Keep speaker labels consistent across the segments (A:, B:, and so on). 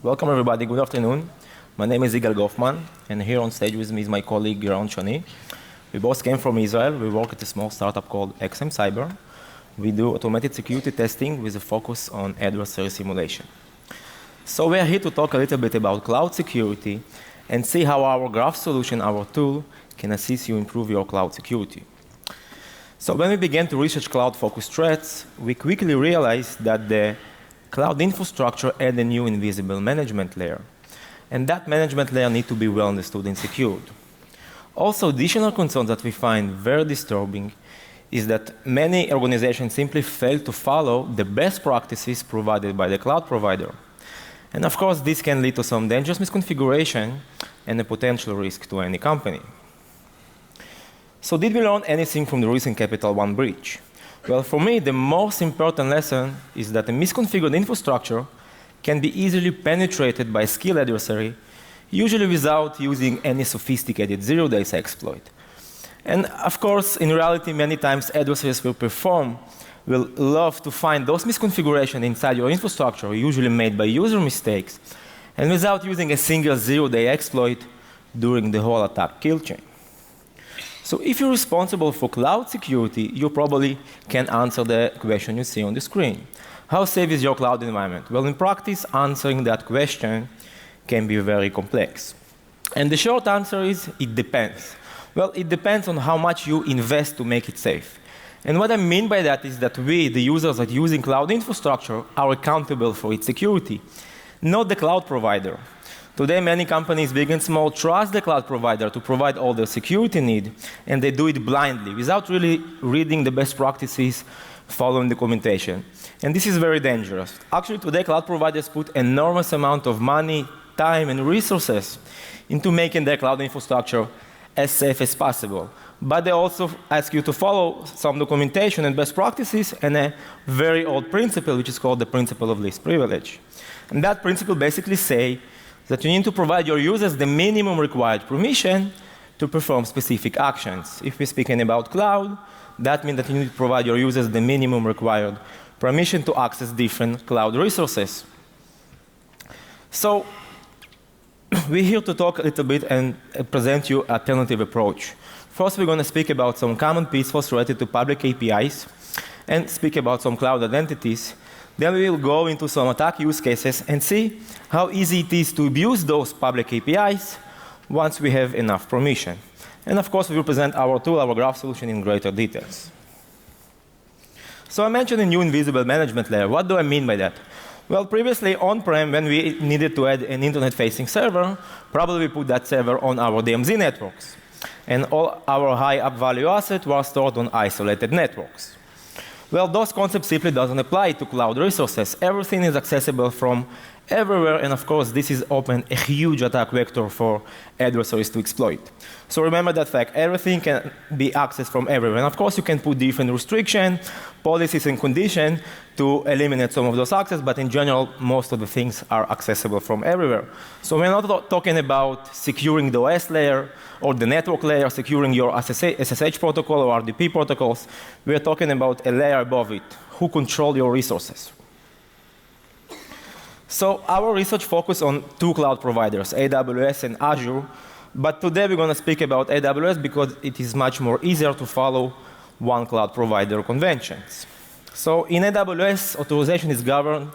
A: Welcome everybody, good afternoon. My name is Igal Gofman, and here on stage with me is my colleague Yaron Shani. We both came from Israel. We work at a small startup called XM Cyber. We do automated security testing with a focus on adversary simulation. So we are here to talk a little bit about cloud security and see how our graph solution, our tool, can assist you improve your cloud security. So when we began to research cloud-focused threats, we quickly realized that the cloud infrastructure had a new invisible management layer. And that management layer needs to be well understood and secured. Also, additional concerns that we find very disturbing is that many organizations simply fail to follow the best practices provided by the cloud provider. And of course, this can lead to some dangerous misconfiguration and a potential risk to any company. So did we learn anything from the recent Capital One breach? Well, for me, the most important lesson is that a misconfigured infrastructure can be easily penetrated by a skilled adversary, usually without using any sophisticated zero-day exploit. And of course, in reality, many times adversaries will love to find those misconfigurations inside your infrastructure, usually made by user mistakes, and without using a single zero-day exploit during the whole attack kill chain. So if you're responsible for cloud security, you probably can answer the question you see on the screen. How safe is your cloud environment? Well, in practice, answering that question can be very complex. And the short answer is, it depends. Well, it depends on how much you invest to make it safe. And what I mean by that is that we, the users that are using cloud infrastructure, are accountable for its security, not the cloud provider. Today, many companies, big and small, trust the cloud provider to provide all their security needs, and they do it blindly, without really reading the best practices, following documentation. And this is very dangerous. Actually, today, cloud providers put enormous amount of money, time, and resources into making their cloud infrastructure as safe as possible. But they also ask you to follow some documentation and best practices and a very old principle, which is called the principle of least privilege. And that principle basically says that you need to provide your users the minimum required permission to perform specific actions. If we're speaking about cloud, that means that you need to provide your users the minimum required permission to access different cloud resources. So we're here to talk a little bit and present you an alternative approach. First, we're going to speak about some common pitfalls related to public APIs and speak about some cloud identities. Then we will go into some attack use cases and see how easy it is to abuse those public APIs once we have enough permission. And of course, we will present our tool, our graph solution in greater details. So I mentioned a new invisible management layer. What do I mean by that? Well, previously on-prem, when we needed to add an internet-facing server, probably we put that server on our DMZ networks. And all our high up value assets were stored on isolated networks. Well, those concepts simply doesn't apply to cloud resources. Everything is accessible from everywhere, and of course, this is open a huge attack vector for adversaries to exploit. So remember that fact, everything can be accessed from everywhere. And of course, you can put different restrictions, policies, and conditions to eliminate some of those access, but in general, most of the things are accessible from everywhere. So we're not talking about securing the OS layer or the network layer, securing your SSH protocol or RDP protocols. We're talking about a layer above it, who control your resources. So our research focused on two cloud providers, AWS and Azure, but today we're going to speak about AWS because it is much more easier to follow one cloud provider conventions. So in AWS, authorization is governed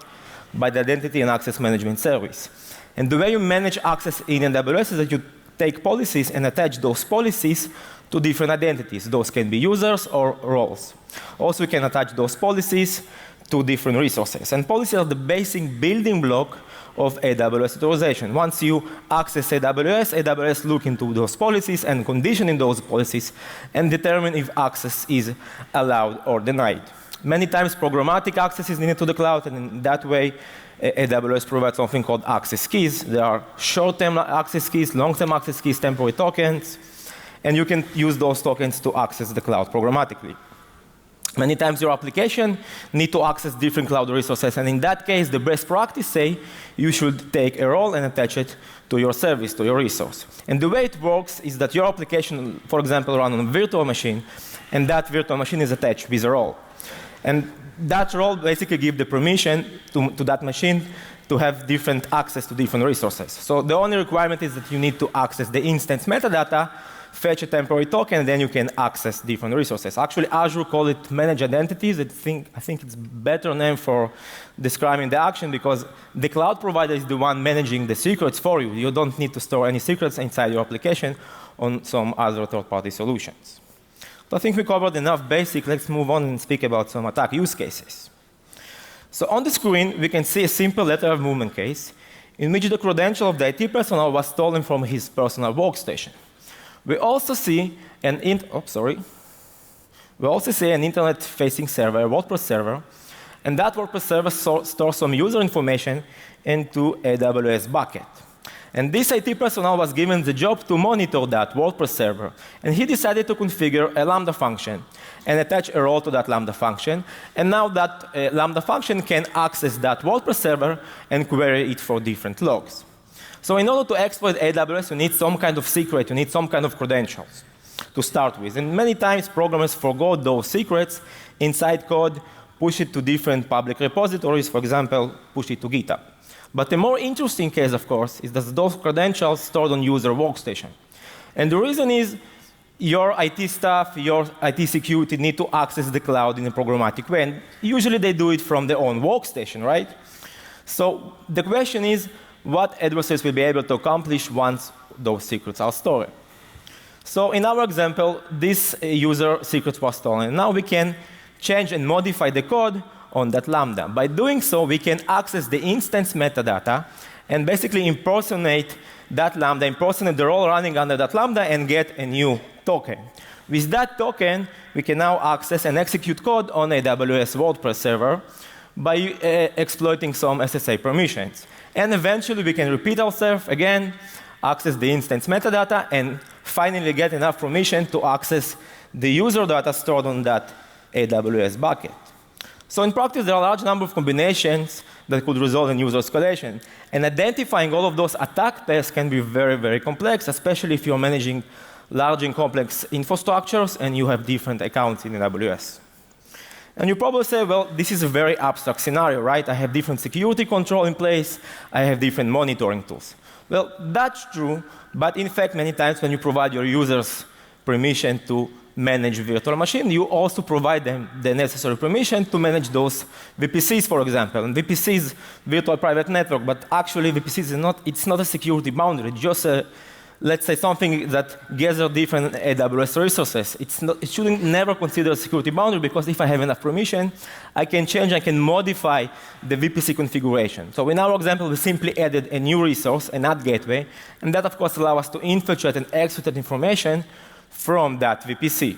A: by the Identity and Access Management Service. And the way you manage access in AWS is that you take policies and attach those policies to different identities. Those can be users or roles. Also, you can attach those policies to different resources. And policies are the basic building block of AWS authorization. Once you access AWS, AWS look into those policies and conditioning those policies and determine if access is allowed or denied. Many times programmatic access is needed to the cloud, and in that way, AWS provides something called access keys. There are short-term access keys, long-term access keys, temporary tokens, and you can use those tokens to access the cloud programmatically. Many times your application need to access different cloud resources, and in that case, the best practice say you should take a role and attach it to your service, to your resource. And the way it works is that your application, for example, runs on a virtual machine, and that virtual machine is attached with a role. And that role basically gives the permission to that machine to have different access to different resources. So the only requirement is that you need to access the instance metadata, fetch a temporary token, and then you can access different resources. Actually, Azure call it manage identities. I think it's better name for describing the action because the cloud provider is the one managing the secrets for you. You don't need to store any secrets inside your application on some other third-party solutions. So I think we covered enough basic. Let's move on and speak about some attack use cases. So on the screen, we can see a simple letter of movement case in which the credential of the IT personnel was stolen from his personal workstation. We also see an internet-facing server, a WordPress server, and that WordPress server stores some user information into a AWS bucket. And this IT personnel was given the job to monitor that WordPress server, and he decided to configure a Lambda function and attach a role to that Lambda function. And now that Lambda function can access that WordPress server and query it for different logs. So in order to exploit AWS, you need some kind of secret, you need some kind of credentials to start with. And many times programmers forgot those secrets inside code, push it to different public repositories, for example, push it to GitHub. But the more interesting case, of course, is that those credentials stored on user workstation. And the reason is your IT staff, your IT security need to access the cloud in a programmatic way. And usually they do it from their own workstation, right? So the question is, what adversaries will be able to accomplish once those secrets are stored? So in our example, this user secret was stolen. Now we can change and modify the code on that Lambda. By doing so, we can access the instance metadata and basically impersonate that Lambda, impersonate the role running under that Lambda, and get a new token. With that token, we can now access and execute code on AWS WordPress server by exploiting some SSA permissions. And eventually, we can repeat ourselves again, access the instance metadata, and finally get enough permission to access the user data stored on that AWS bucket. So in practice, there are a large number of combinations that could result in user escalation. And identifying all of those attack paths can be very, very complex, especially if you're managing large and complex infrastructures and you have different accounts in AWS. And you probably say, well, this is a very abstract scenario, right? I have different security control in place. I have different monitoring tools. Well, that's true. But in fact, many times when you provide your users permission to manage virtual machine, you also provide them the necessary permission to manage those VPCs, for example. And VPC is virtual private network, but actually VPC it's not a security boundary. It's just let's say something that gathers different AWS resources. It shouldn't never consider a security boundary, because if I have enough permission, I can change, I can modify the VPC configuration. So in our example, we simply added a new resource, an ad gateway, and that of course allows us to infiltrate and extract that information from that VPC.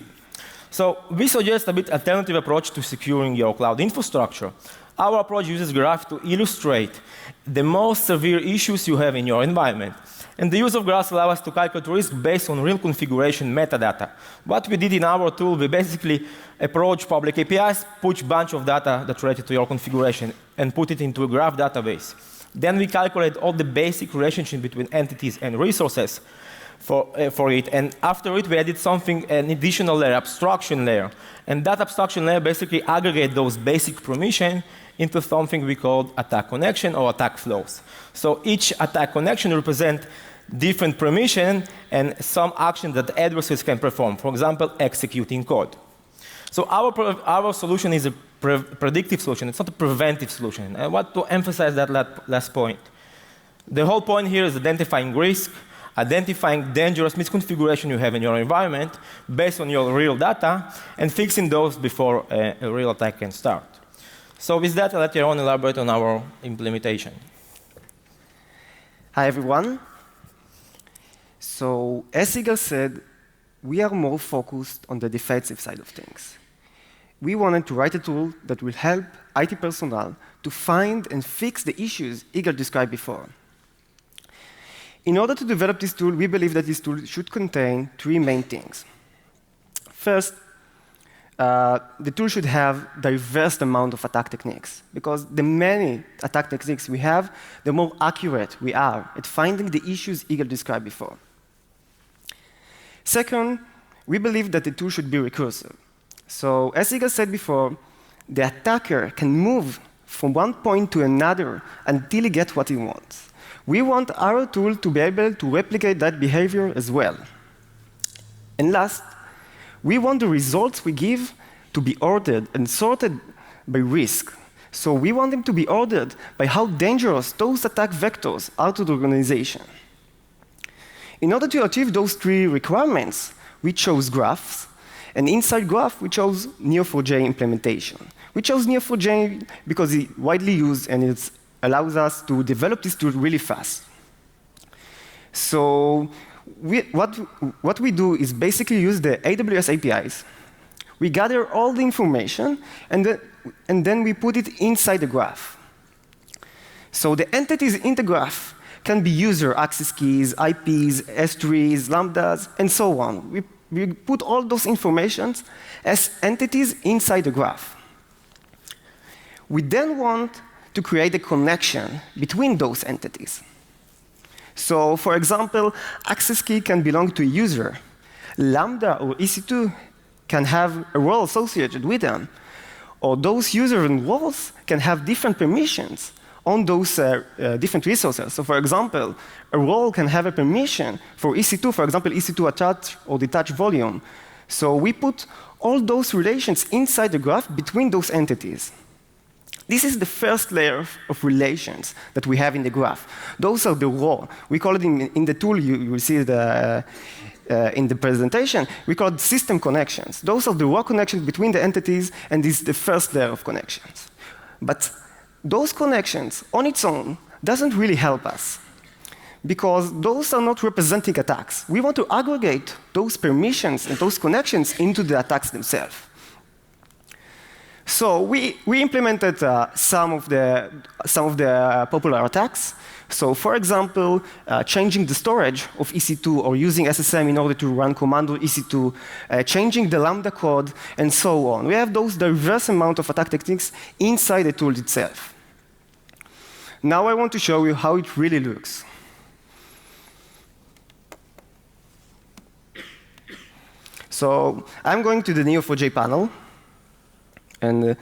A: So we suggest a bit alternative approach to securing your cloud infrastructure. Our approach uses graph to illustrate the most severe issues you have in your environment. And the use of graphs allows us to calculate risk based on real configuration metadata. What we did in our tool, we basically approach public APIs, push a bunch of data that's related to your configuration, and put it into a graph database. Then we calculate all the basic relationship between entities and resources for it. And after it, we added something, an additional layer, abstraction layer. And that abstraction layer basically aggregates those basic permissions into something we call attack connection or attack flows. So each attack connection represents different permission and some action that adversaries can perform. For example, executing code. So our solution is a predictive solution. It's not a preventive solution. I want to emphasize that last point. The whole point here is identifying risk, identifying dangerous misconfiguration you have in your environment based on your real data, and fixing those before a real attack can start. So with that, I'll let Yaron elaborate on our implementation.
B: Hi, everyone. So as Igal said, we are more focused on the defensive side of things. We wanted to write a tool that will help IT personnel to find and fix the issues Igal described before. In order to develop this tool, we believe that this tool should contain three main things. First, the tool should have diverse amount of attack techniques, because the many attack techniques we have, the more accurate we are at finding the issues Igal described before. Second, we believe that the tool should be recursive. So as Igal said before, the attacker can move from one point to another until he gets what he wants. We want our tool to be able to replicate that behavior as well. And last, we want the results we give to be ordered and sorted by risk. So we want them to be ordered by how dangerous those attack vectors are to the organization. In order to achieve those three requirements, we chose graphs, and inside graph, we chose Neo4j implementation. We chose Neo4j because it's widely used and it allows us to develop this tool really fast. So what we do is basically use the AWS APIs. We gather all the information, and then we put it inside the graph. So the entities in the graph can be user access keys, IPs, S3s, lambdas, and so on. We put all those informations as entities inside the graph. We then want to create a connection between those entities. So, for example, access key can belong to a user. Lambda or EC2 can have a role associated with them. Or those users and roles can have different permissions on those different resources. So, for example, a role can have a permission for EC2, for example, EC2 attach or detach volume. So we put all those relations inside the graph between those entities. This is the first layer of relations that we have in the graph. Those are the raw. We call it in the tool, you will see it in the presentation, we call it system connections. Those are the raw connections between the entities, and this is the first layer of connections. But those connections on its own doesn't really help us, because those are not representing attacks. We want to aggregate those permissions and those connections into the attacks themselves. So we implemented some of the popular attacks. So for example, changing the storage of EC2 or using SSM in order to run command on EC2, changing the Lambda code, and so on. We have those diverse amount of attack techniques inside the tool itself. Now I want to show you how it really looks. So I'm going to the Neo4j panel. And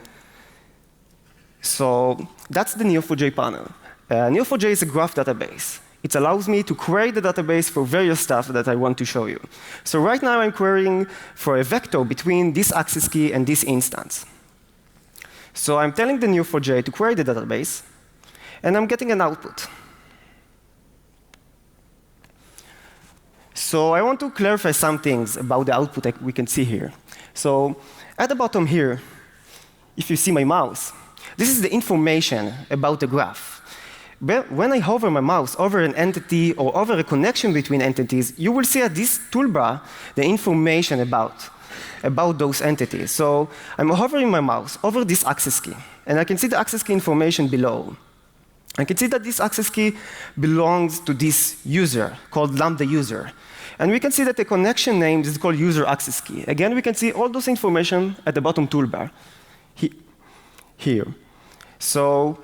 B: so that's the Neo4j panel. Neo4j is a graph database. It allows me to query the database for various stuff that I want to show you. So right now I'm querying for a vector between this access key and this instance. So I'm telling the Neo4j to query the database, and I'm getting an output. So I want to clarify some things about the output that we can see here. So at the bottom here, if you see my mouse, this is the information about the graph. But when I hover my mouse over an entity or over a connection between entities, you will see at this toolbar the information about those entities. So I'm hovering my mouse over this access key, and I can see the access key information below. I can see that this access key belongs to this user called Lambda user. And we can see that the connection name is called user access key. Again, we can see all those information at the bottom toolbar here. So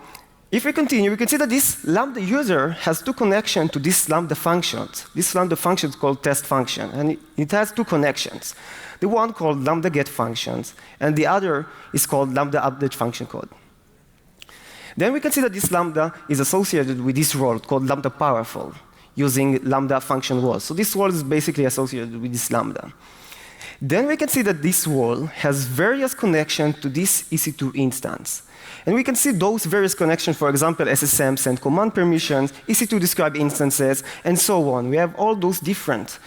B: if we continue, we can see that this Lambda user has two connections to this Lambda functions. This Lambda function is called test function, and it has two connections. The one called Lambda get functions, and the other is called Lambda update function code. Then we can see that this Lambda is associated with this role called Lambda powerful, using Lambda function roles. So this role is basically associated with this Lambda. Then we can see that this role has various connections to this EC2 instance. And we can see those various connections, for example, SSM send command permissions, EC2 describe instances, and so on. We have all those different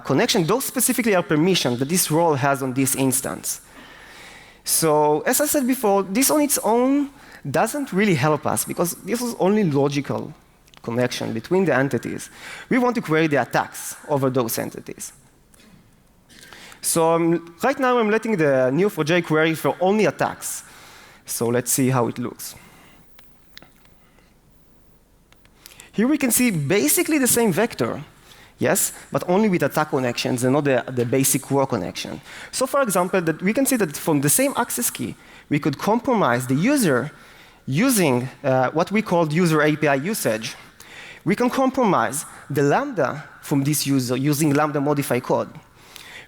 B: connections. Those specifically are permissions that this role has on this instance. So as I said before, this on its own doesn't really help us, because this is only logical connection between the entities. We want to create the attacks over those entities. So right now I'm letting the Neo4j query for only attacks. So let's see how it looks. Here we can see basically the same vector, yes, but only with attack connections and not the basic raw connection. So for example, that we can see that from the same access key, we could compromise the user using what we called user API usage. We can compromise the Lambda from this user using Lambda modify code.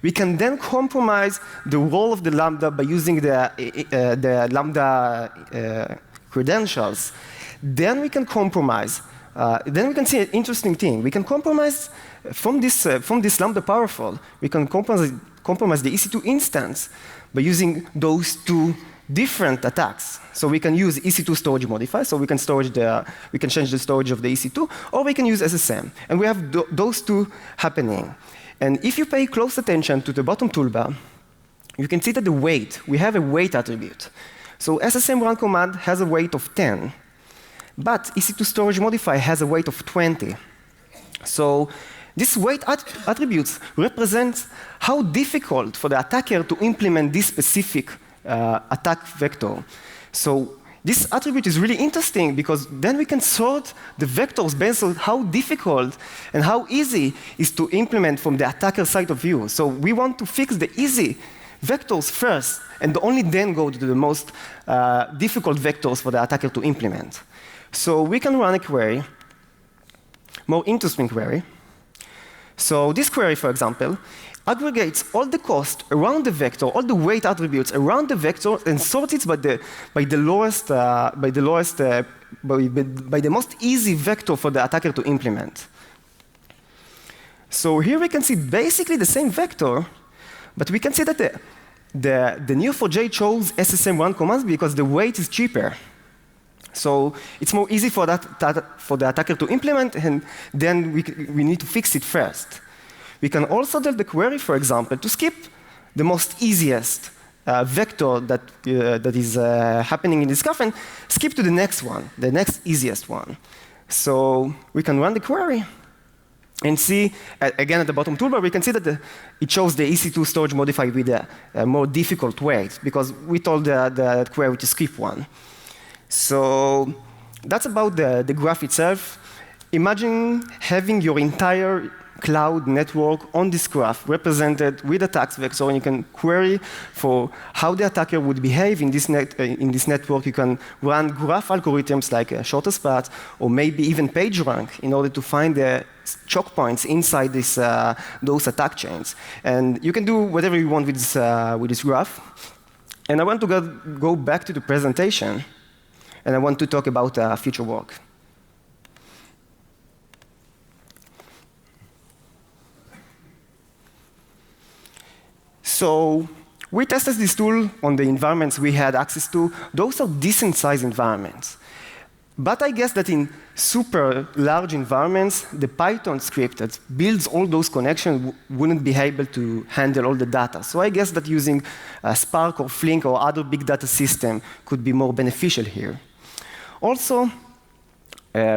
B: We can then compromise the role of the Lambda by using the Lambda credentials. Then we can compromise. Then we can see an interesting thing. We can compromise from this Lambda powerful. We can compromise the EC2 instance by using those two different attacks. So we can use EC2 storage modifier, so we can change the storage of the EC2, or we can use SSM. And we have those two happening. And if you pay close attention to the bottom toolbar, you can see that the weight, we have a weight attribute. So SSM run command has a weight of 10, but EC2 storage modifier has a weight of 20. So this weight attributes represents how difficult for the attacker to implement this specific attack vector. So this attribute is really interesting because then we can sort the vectors based on how difficult and how easy is to implement from the attacker side of view. So we want to fix the easy vectors first and only then go to the most difficult vectors for the attacker to implement. So we can run a query, more interesting query. So this query, for example, aggregates all the cost around the vector, all the weight attributes around the vector, and sorts it by the most easy vector for the attacker to implement. So here we can see basically the same vector, but we can see that the Neo4j chose SSM run commands because the weight is cheaper. So it's more easy for the attacker to implement, and then we need to fix it first. We can also tell the query, for example, to skip the most easiest vector that is happening in this graph and skip to the next one, the next easiest one. So we can run the query and see, again at the bottom toolbar, we can see that it shows the EC2 storage modifier with a more difficult weight because we told the query to skip one. So that's about the graph itself. Imagine having your entire cloud network on this graph represented with a tax vector, and you can query for how the attacker would behave in this network. You can run graph algorithms like shortest path, or maybe even PageRank in order to find the choke points inside those attack chains. And you can do whatever you want with this graph. And I want to go back to the presentation, and I want to talk about future work. So we tested this tool on the environments we had access to. Those are decent-sized environments. But I guess that in super large environments, the Python script that builds all those connections wouldn't be able to handle all the data. So I guess that using Spark or Flink or other big data system could be more beneficial here. Also,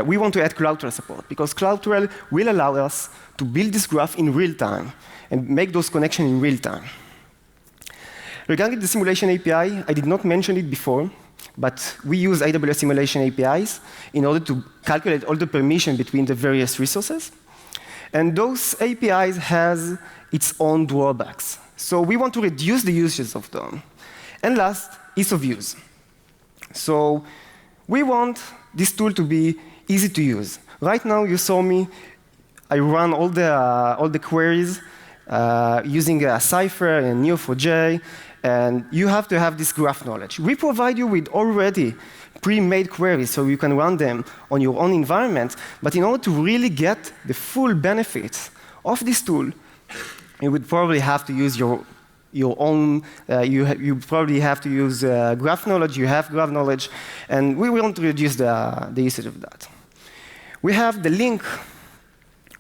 B: we want to add CloudTrail support, because CloudTrail will allow us to build this graph in real time and make those connections in real time. Regarding the simulation API, I did not mention it before, but we use AWS simulation APIs in order to calculate all the permission between the various resources. And those APIs has its own drawbacks. So we want to reduce the usage of them. And last, ease of use. So we want this tool to be easy to use. Right now, you saw me. I run all the queries using a Cypher and Neo4j, and you have to have this graph knowledge. We provide you with already pre-made queries so you can run them on your own environment, but in order to really get the full benefits of this tool, you would probably have to use your own, you probably have to use graph knowledge, you have graph knowledge, and we want to reduce the usage of that. We have the link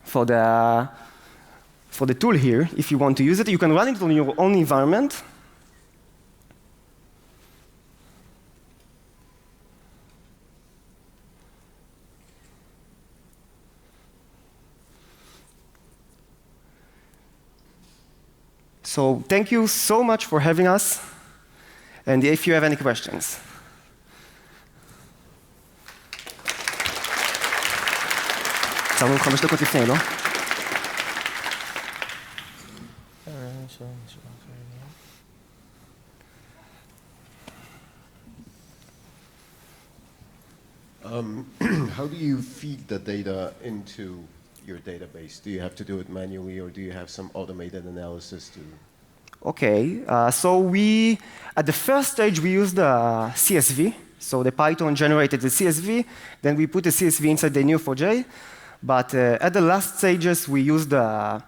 B: for the tool here. If you want to use it, you can run it on your own environment. So thank you so much for having us, and if you have any questions. יצרנו 5 דקות לפני, לא?
C: How do you feed the data into your database? Do you have to do it manually, or do you have some automated analysis to?
B: Okay, so we, at the first stage, we used the CSV. So the Python generated the CSV, then we put the CSV inside the Neo4j. But at the last stages, we used the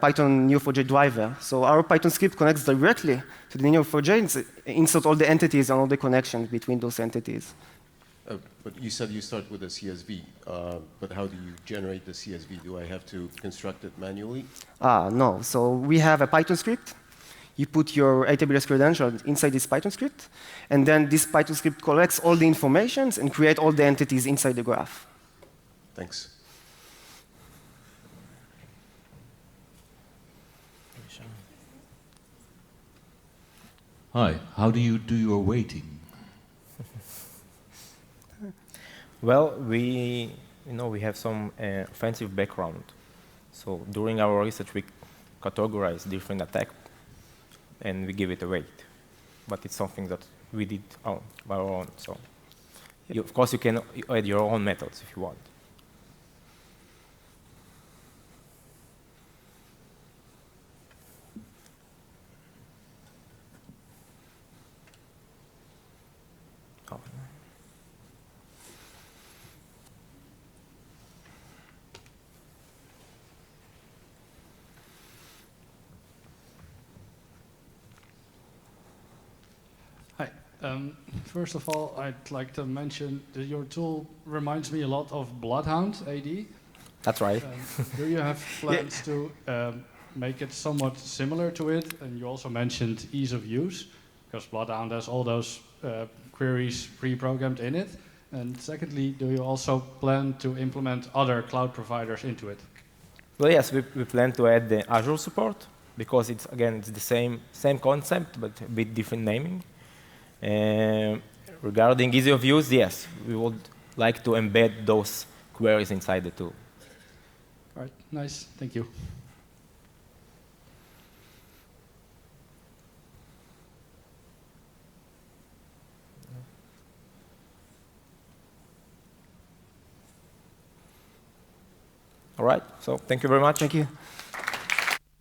B: Python Neo4j driver. So our Python script connects directly to the Neo4j and insert all the entities and all the connections between those entities.
C: But you said you start with a CSV, but how do you generate the CSV? Do I have to construct it manually?
B: No, so we have a Python script. You put your AWS credentials inside this Python script, and then this Python script collects all the information and create all the entities inside the graph.
C: Thanks.
D: Hi, how do you do your weighting?
A: Well, we have some offensive background. So during our research, we categorize different attacks, and we give it a weight. But it's something that we did by our own. So, of course, you can add your own methods if you want. Oh.
E: Hi. First of all, I'd like to mention that your tool reminds me a lot of Bloodhound AD.
A: That's right.
E: Do you have plans to make it somewhat similar to it? And you also mentioned ease of use, because Bloodhound has all those queries pre-programmed in it. And secondly, do you also plan to implement other cloud providers into it?
A: Well, yes, we plan to add the Azure support, because it's the same concept, but a bit different naming. Regarding ease of use, yes, we would like to embed those queries inside the tool.
E: All right, nice, thank you.
A: All right, so thank you very much.
B: Thank you.